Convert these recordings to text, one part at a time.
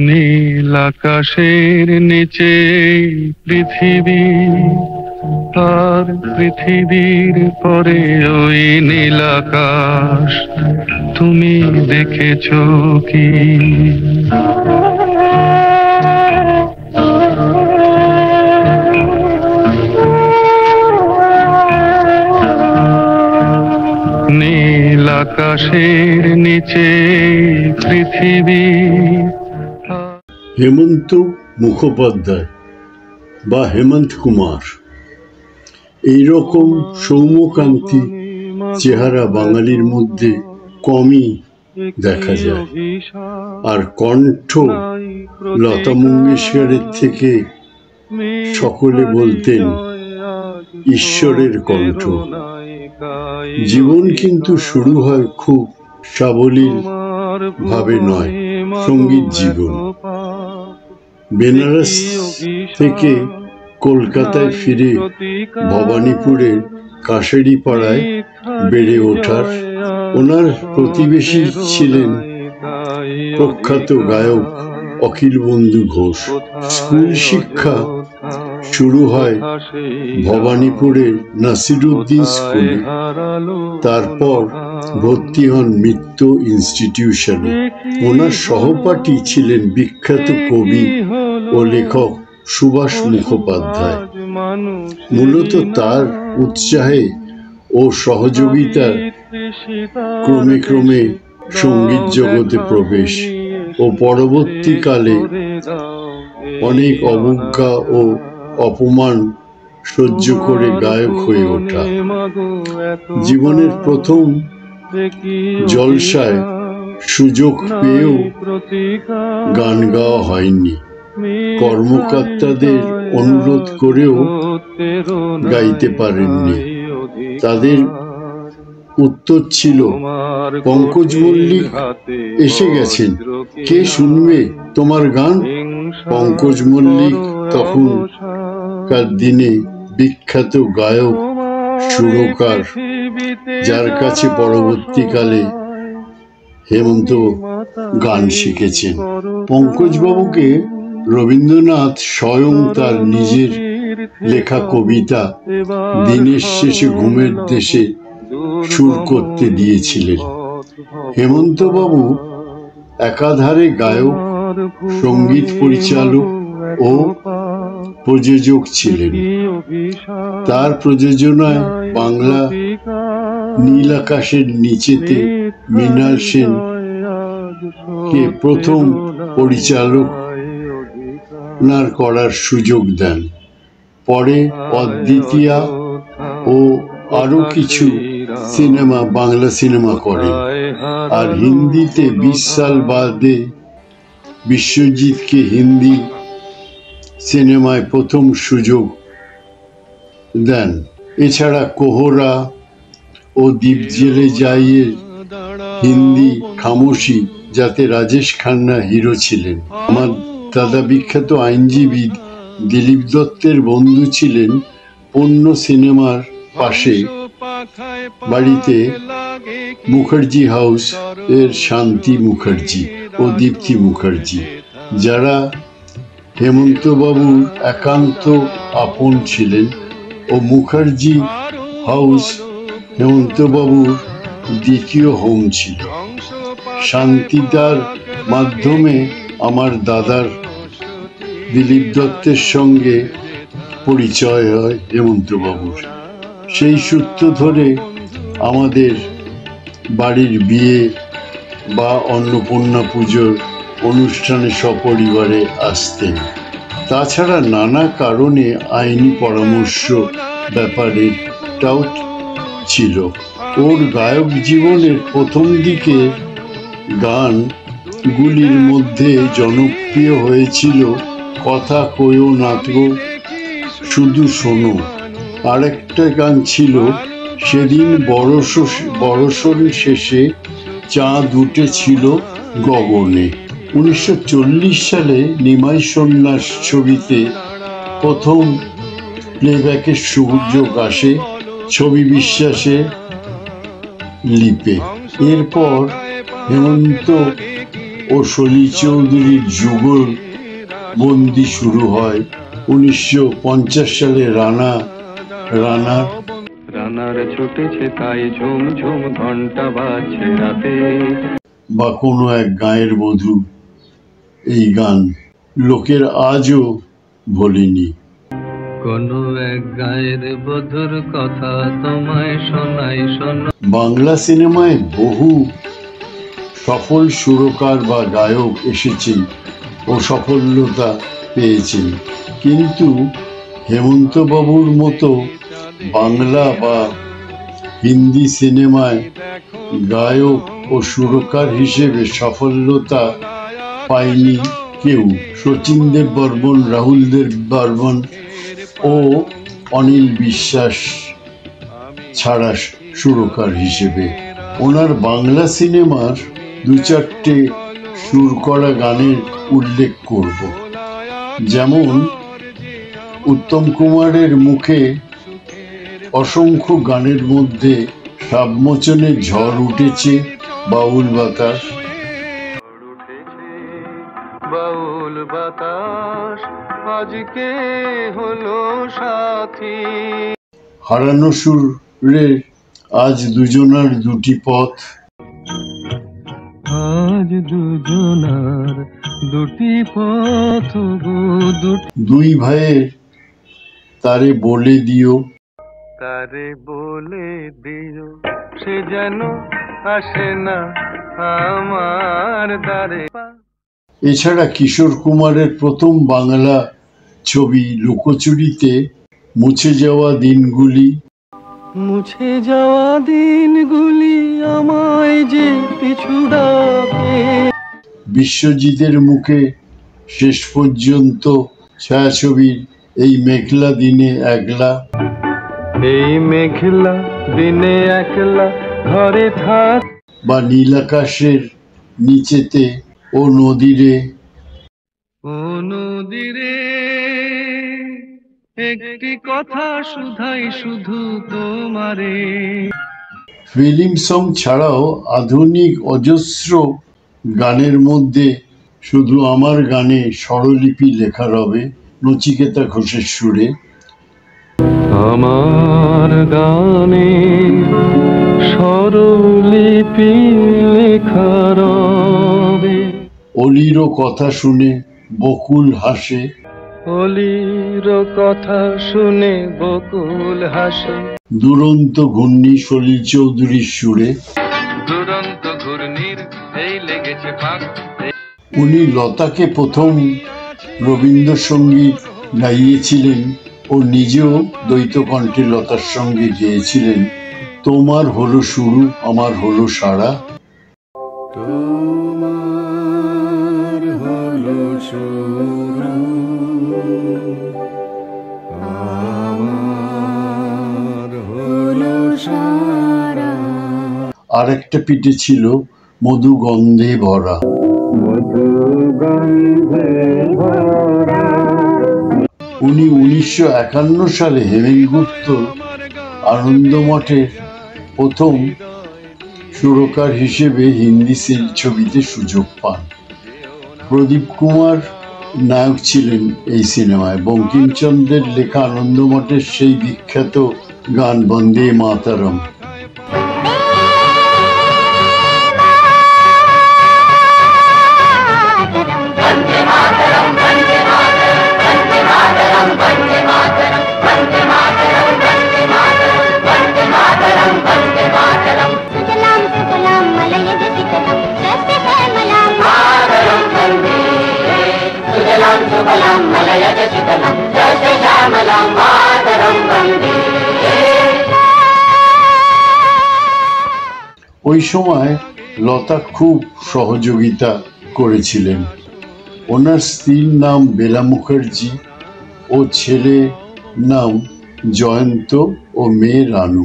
নীল আকাশের নিচে পৃথিবী, আর পৃথিবীর পরে ওই নীল আকাশ। তুমি দেখেছো কি? নীল আকাশের নিচে পৃথিবী। হেমন্ত মুখোপাধ্যায় বা হেমন্ত কুমার, এইরকম সৌম্যকান্তি চেহারা বাঙালির মধ্যে কমই দেখা যায়। আর কণ্ঠ লতা মঙ্গেশকরের থেকে সকলে বলতেন ঈশ্বরের কণ্ঠ। জীবন কিন্তু শুরু হয় খুব সাবলীল ভাবে নয়, সঙ্গীত জীবন। বেনারস থেকে কলকাতায় ফিরে ভবানীপুরের কাশেরি পাড়ায় বেড়ে ওঠার ওনার প্রতিবেশী ছিলেন প্রখ্যাত গায়ক অখিল বন্ধু ঘোষ। স্কুল শিক্ষা শুরু হয় ভবানীপুরের নাসিরুদ্দিন স্কুলে, তারপর ভর্তি হন মিত্র ইনস্টিটিউশনে। ওনার সহপাঠী ছিলেন বিখ্যাত কবি ও লেখক সুভাষ মুখোপাধ্যায়। মূলত তার উৎসাহে ও সহযোগিতার ক্রমে ক্রমে সঙ্গীত জগতে প্রবেশ ও পরবর্তীকালে অনেক অবজ্ঞা ও অপমান সহ্য করে গায়ক হয়ে ওঠা। জীবনের প্রথম জলসায় সুযোগ পেয়েও গান গাওয়া হয়নি। কর্মকর্তাদের অনুরোধ করেও গাইতে পারেননি। তাদের উত্তর ছিল, পঙ্কজ মল্লিক এসে গেছেন, কে শুনবে তোমার গান? পঙ্কজ মল্লিক তখনকার দিনে বিখ্যাত গায়ক, সুরকার, যার কাছে পরবর্তীকালে হেমন্ত গান শিখেছেন। পঙ্কজবাবুকে রবীন্দ্রনাথ স্বয়ং তার নিজের লেখা কবিতা দিনের শেষে ঘুমের দেশে সুর করতে দিয়েছিলেন। হেমন্তবাবু একাধারে গায়ক, সঙ্গীত পরিচালক ও প্রযোজক ছিলেন। তার প্রযোজনায় বাংলা নীল আকাশের নিচেতে মৃণাল সেন কে প্রথম পরিচালক করার সুযোগ দেন। পরে অদ্বিতীয়া ও আরো কিছু সিনেমা, বাংলা সিনেমা করেন। আর হিন্দিতে 20 সাল বাদে বিশ্বজিৎকে হিন্দি সিনেমায় প্রথম সুযোগ দেন। এছাড়া কোহরা ও দ্বীপ জেলে যাইয়ের হিন্দি খামোশি, যাতে রাজেশ খান্না হিরো ছিলেন। আমার দাদা বিখ্যাত আইনজীবী দিলীপ দত্তের বন্ধু ছিলেন পণ্য সিনেমার পাশে বাড়িতে মুখার্জি হাউস এর শান্তি মুখার্জি ও দীপ্তি মুখার্জি, যারা হেমন্তবাবুর একান্ত আপন ছিলেন। ও মুখার্জি হাউস হেমন্তবাবুর দ্বিতীয় হোম ছিল। শান্তিদার মাধ্যমে আমার দাদার দিলীপ দত্তের সঙ্গে পরিচয় হয় হেমন্তবাবুর। সেই সূত্র ধরে আমাদের বাড়ির বিয়ে বা অন্নপূর্ণা পুজোর অনুষ্ঠানে সপরিবারে আসতেন। তাছাড়া নানা কারণে আইনি পরামর্শ ব্যাপারেটাও ছিল। ওর গায়ক জীবনের প্রথম দিকে গানগুলির মধ্যে জনপ্রিয় হয়েছিল কথা কয়ো না তো, শুধু শোনো। আরেকটা গান ছিল সেদিন বর্ষণ শেষে চাঁদ উঠেছিল গগনে। 1940 সালে নিমাই সন্ন্যাস ছবিতে প্রথম প্লেব্যাকের সুযোগ আসে ছবি বিশ্বাসে লিপে। এরপর হেমন্ত ও সলি চৌধুরীর যুগল বন্দি শুরু হয় 1950 সালে রানার ছুটেছে তাই ঝুম ঝুম ঘন্টা বাজছে রাতে। বা কোনো এক গাঁয়ের বধূ, এই গান লোকের আজও ভোলেনি। কোনো এক গায়ের বধুর কথা তোমায় শোনাই শোনো। বাংলা সিনেমায় বহু সফল সুরকার বা গায়ক এসেছেন ও সফলতা পেয়েছেন, কিন্তু হেমন্ত বাবুর মতো বাংলা বা হিন্দি সিনেমায় গায়ক ও সুরকার হিসেবে সফলতা পায়নি কেউ। শচীন দেব বর্মন, রাহুল দেব বর্মন ও অনিল বিশ্বাস ছাড়া সুরকার হিসেবে। ওনার বাংলা সিনেমার 2-4টে সুর করা গানের উল্লেখ করব, যেমন উত্তম কুমারের মুখে অসংখ্য গানের মধ্যে সাবমোচনে ঝড় উঠেছে, বাউল বাতাস, বাউল বাতাস আজকে হলো সাথী, হারানো সুরে আজ দুজনার দুটি পথ, আজ দুজনার দুটি পথ গো দুই ভাইয়ের তারে বলে দিও, তারে বলে দিও সে যেন আসে না আমার দ্বারে। এছাড়া কিশোর কুমারের প্রথম বাংলা ছবি লুকোচুরিতে মুছে যাওয়া দিনগুলি, মুছে যাওয়া দিনগুলি আমায় যে পিছু ডাকে, বিশ্বজিতের মুখে শেষ পর্যন্ত ছায়াছবির এই মেঘলা দিনে একলা, এই মেঘলা দিনে একলা ঘরে থাক, বা নীল আকাশের নিচেতে ও নদীরে, ও নদীরে একটি কথা শুধাই শুধু তোমারে। ফিল্ম সং ছাড়াও আধুনিক অজস্র গানের মধ্যে শুধু আমার গানে স্বরলিপি লেখা রবে নচিকেতা ঘোষের সুরে। আমার গানে স্বরলিপি লেখা রবে, অলিরও কথা শুনে বকুল হাসে, অলির কথা শুনে বকুল হাসে, দুরন্ত ঘূর্ণি সলিল চৌধুরীর সুরে। দুরন্ত ঘূর্ণির এই লেগেছে পাক। উনি লতাকে প্রথম রবীন্দ্রসঙ্গীত গাইয়েছিলেন ও নিজেও দ্বৈত কণ্ঠে লতার সঙ্গে গেয়েছিলেন তোমার হলো শুরু আমার হলো সারা। তোমার হলো শুরু আমার হলো সারা। আরেকটা পিঠে ছিল মধু গন্ধে ভরা। উনি 1951 সালে হেমেলগুপ্ত আনন্দমঠের প্রথম সুরকার হিসেবে হিন্দি ছবিতে সুযোগ পান। প্রদীপ কুমার নায়ক ছিলেন এই সিনেমায়। বঙ্কিমচন্দ্রের লেখা আনন্দমঠের সেই বিখ্যাত গান বন্দে মাতরম। ওই সময় লতা খুব সহযোগিতা করেছিলেন। ওনার স্ত্রীর নাম বেলা মুখার্জি ও ছেলে নাম জয়ন্ত ও মেয়ে রানু।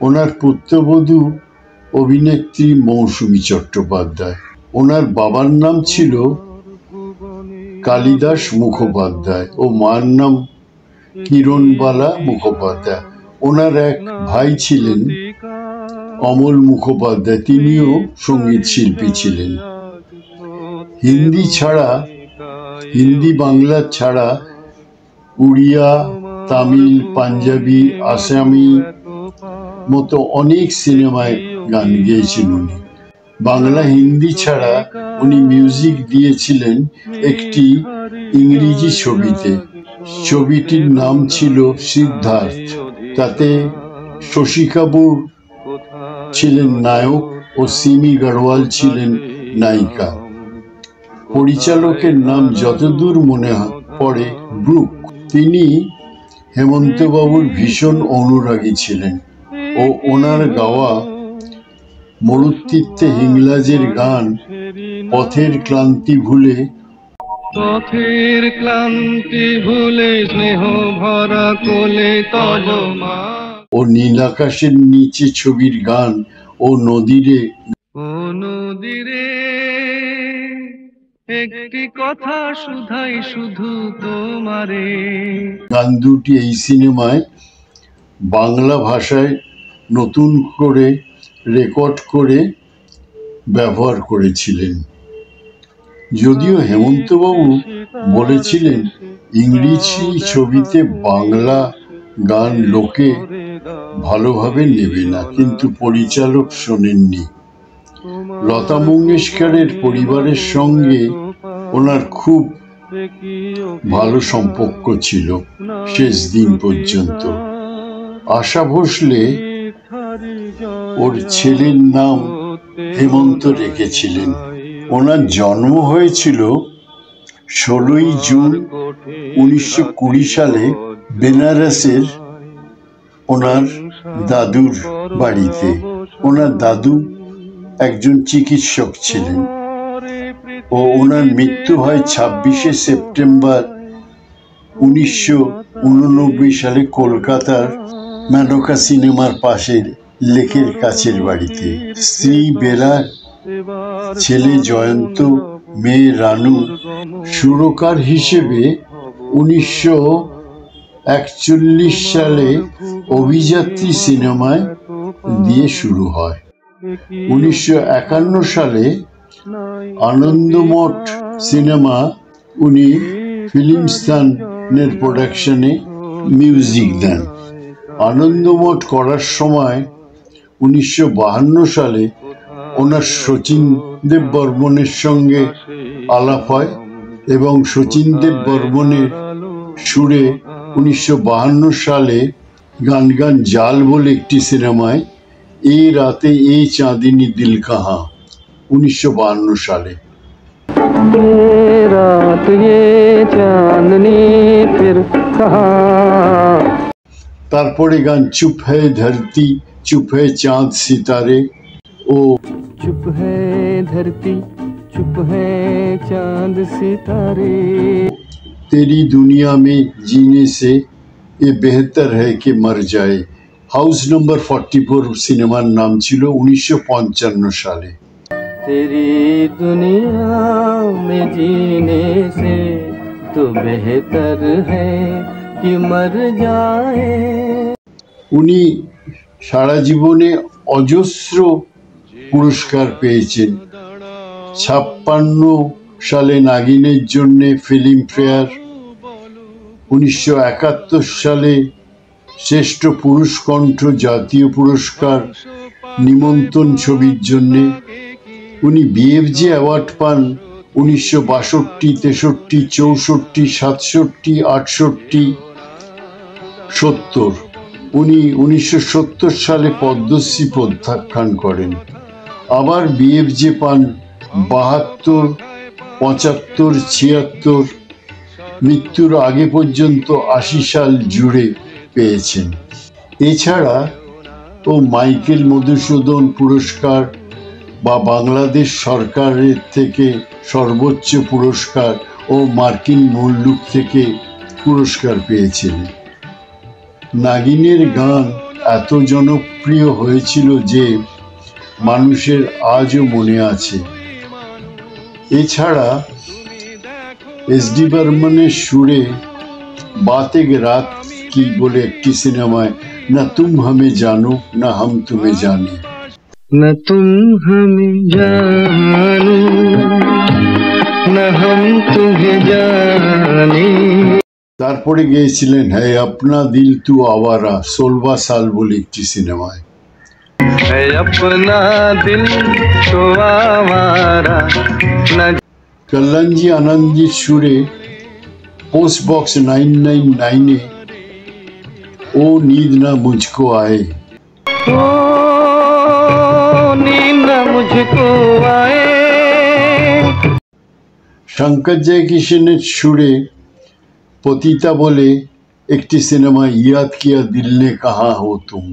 ওনার পুত্রবধূ অভিনেত্রী মৌসুমী চট্টোপাধ্যায়। ওনার বাবার নাম ছিল কালিদাস মুখোপাধ্যায় ও মার নাম কিরণবালা মুখোপাধ্যায়। ওনার এক ভাই ছিলেন কমল মুখোপাধ্যায়, তিনিও সঙ্গীত শিল্পী ছিলেন। হিন্দি বাংলা ছাড়া উড়িয়া, তামিল, পাঞ্জাবি, আসামি মতো অনেক সিনেমায় গান গেয়েছেন উনি। বাংলা হিন্দি ছাড়া উনি মিউজিক দিয়েছিলেন একটি ইংরেজি ছবিতে। ছবিটির নাম ছিল সিদ্ধার্থ। তাতে শশী কাপুর ছিলেন নায়ক ও সিমি গড়ওয়াল ছিলেন নায়িকা। পরিচালকের নাম যতদূর মনে পড়ে ব্রুক। তিনি হেমন্তবাবুর ভীষণ অনুরাগী ছিলেন ও ওনার গাওয়া মরুতীর্থে হিংলাজের গান পথের ক্লান্তি ভুলে স্নেহ ভরা কোলে তব মা ও নীলাকাশের নিচে ছবির গান ও নদীরে একটি কথা শুধাই শুধু তোমারে গান দুটি এই সিনেমায় বাংলা ভাষায় নতুন করে রেকর্ড করে ব্যবহার করেছিলেন। যদিও হেমন্তবাবু বলেছিলেন ইংরেজি ছবিতে বাংলা গান লোকে ভালোভাবে নেবে না, কিন্তু পরিচালক শোনেননি। লতা মঙ্গেশকরের পরিবারের সঙ্গে ওনার খুব ভালো সম্পর্ক ছিল শেষ দিন পর্যন্ত। আশা ভোসলে ওর ছেলের নাম হেমন্ত রেখেছিলেন। ওনার জন্ম হয়েছিল 16ই জুন 1920 সালে বেনারসের ওনার দাদুর বাড়িতে। ওনার দাদু একজন চিকিৎসক ছিলেন ও ওনার মৃত্যু হয় 26শে সেপ্টেম্বর 1989 সালে কলকাতার মেনকা সিনেমার পাশের লেকের কাছের বাড়িতে। স্ত্রী বেলা, ছেলে জয়ন্ত, মেয়ে রানু। সুরকার হিসেবে 1941 সালে অভিযাত্রী সিনেমায় দিয়ে শুরু হয়। 1951 সালে আনন্দমঠ সিনেমা উনি ফিল্মস্তানের প্রোডাকশনে মিউজিক দেন। আনন্দমঠ করার সময় 1952 সালে ওনার শচীন দেব বর্মনের সঙ্গে আলাপ হয় এবং শচীন দেব বর্মনের সুরে 1952 সালে গান গান জাল বলে একটি সিনেমায় এ রাতে এ চাঁদিনী দিল কাহা 1952 সালে। তারপরে গান চুপ হ্যায় ধরতি, চুপ হ্যায় চাঁদ সিতারে ও চুপ হ্যায় ধরতি, চুপ হ্যায় চাঁদ সিতারে, তেরি দুনিয়া মে জিনে সে এ বেহতর হ্যায় কে মর যায়। হাউস নম্বর 44 সিনেমার নাম ছিল 1955 সালে। তেরি দুনিয়া মে জিনে সে তো বেহতর হ্যায় কি মর যায়। উনি সারা জীবনে অজস্র পুরস্কার পেয়েছেন। 56 সালে নাগিনের জন্য ফিল্ম ফেয়ার, 1971 সালে শ্রেষ্ঠ পুরুষ কণ্ঠ জাতীয় পুরস্কার নিমন্ত্রণ ছবির জন্য। উনি বিএফজে অ্যাওয়ার্ড পান 1962, 63, 64, 67, 68, 70। উনি 1970 সালে পদ্মশ্রী প্রত্যাখ্যান করেন। আবার বিএফজে পান 72, 75, 76। মৃত্যুর আগে পর্যন্ত 80 সাল জুড়ে পেয়েছেন। এছাড়া ও মাইকেল মধুসূদন পুরস্কার বা বাংলাদেশ সরকারের থেকে সর্বোচ্চ পুরস্কার ও মার্কিন মুল্লুক থেকে পুরস্কার পেয়েছেন। নাগিনের গান এত জনপ্রিয় হয়েছিল যে মানুষের আজও মনে আছে। এছাড়া এসডি বর্মনের সুরে বাত এক রাত কি বলে একটি সিনেমায় না তুম হামে জানো না হাম তুমে জানি न तुम हमें जानो न हम तुम्हें जाने। তারপরে গিয়েছিলেন হ্যাঁ আপনা দিল তু আওয়ারা 16 সাল বলে একটি সিনেমায়। है अपना दिल तो आवारा न। কল্যাণজি আনন্দজির সুরে পোস্ট বক্স 999-এ ও নীদ না মুঝকো আয়ে। ओ नींद न मुझको आए। শঙ্কর জয়কিশনের সুরে পতিতা বলে একটি সিনেমা ইয়াদ কিয়া দিল নে কাহা হো তুম।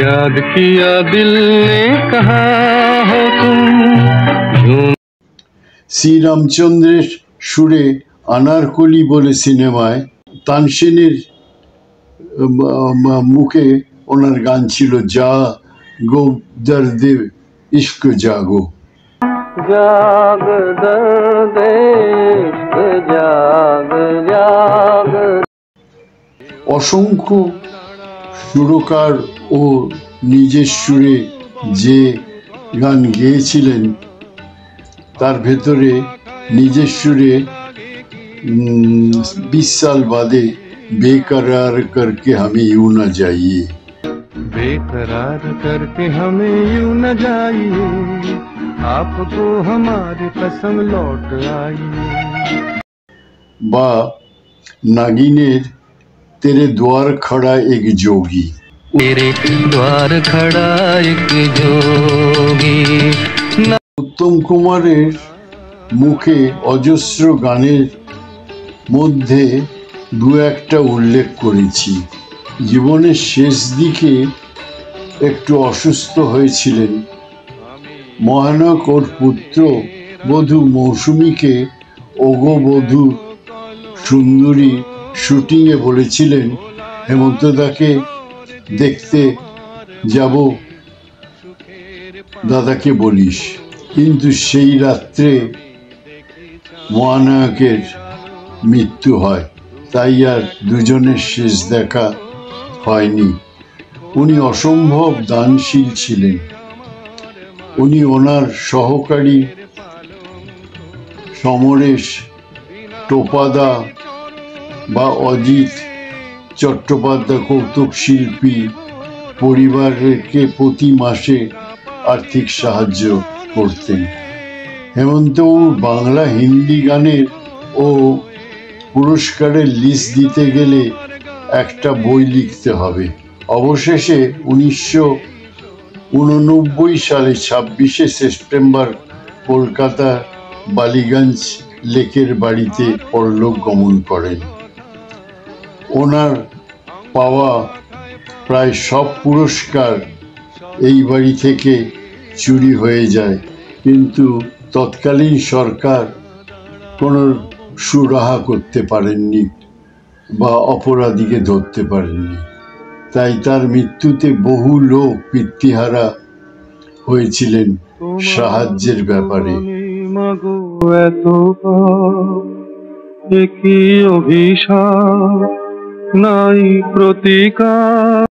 याद किया दिल ने कहा हो तुम यूं। শ্রীরামচন্দ্রের সুরে আনারকলি বলে সিনেমায় তানসেনের মুখে ওনার গান ছিল যা গো দর্দে ইশক জাগো। जाग दर्द इश्क जाग जाग। অসংখ্য সুরকার ও নিজের সুরে যে গান গেয়েছিলেন তার ভেতরে নিজের সুরে 20 সাল বাদে বেকরার করকে আমি ইউ না যাইয়ে। बेकरार करके हमें यूं न जाइए आपको हमारी कसम लौट आइए। বা নাগিনের তেরে দুয়ার খড়া এক যোগী। तेरे द्वार खड़ा एक जोगी। উত্তম কুমারের মুখে অজস্র গানের মধ্যে দু একটা উল্লেখ করেছি। জীবনের শেষ দিকে একটু অসুস্থ হয়েছিলেন। মহানায়ক ওর পুত্র বধূ মৌসুমীকে ওগো বধূ সুন্দরী শুটিংয়ে বলেছিলেন হেমন্তদাকে দেখতে যাব, দাদাকে বলিস। কিন্তু সেই রাত্রে মহানায়কের মৃত্যু হয়, তাই আর দুজনের শেষ দেখা হয়নি। উনি অসম্ভব দানশীল ছিলেন। উনি ওনার সহকারী সমরেশ টোপাদা বা অজিত চট্টোপাধ্যায় কৌতুক শিল্পী পরিবারকে প্রতি মাসে আর্থিক সাহায্য করতেন। হেমন্তবাবুর বাংলা হিন্দি গানের ও পুরস্কারের লিস্ট দিতে গেলে একটা বই লিখতে হবে। অবশেষে 1989 সালে 26শে সেপ্টেম্বর কলকাতা বালিগঞ্জ লেকের বাড়িতে পরলোক গমন করেন। ওনার পাওয়া প্রায় সব পুরস্কার এই বাড়ি থেকে চুরি হয়ে যায়, কিন্তু তৎকালীন সরকার কোনো সুরাহা করতে পারেননি বা অপরাধীকে ধরতে পারেননি। তাই তার মৃত্যুতে বহু লোক পিতৃহারা হয়েছিলেন সাহায্যের ব্যাপারে। মাগো এত কি অভিশাপ নাই প্রতিকার।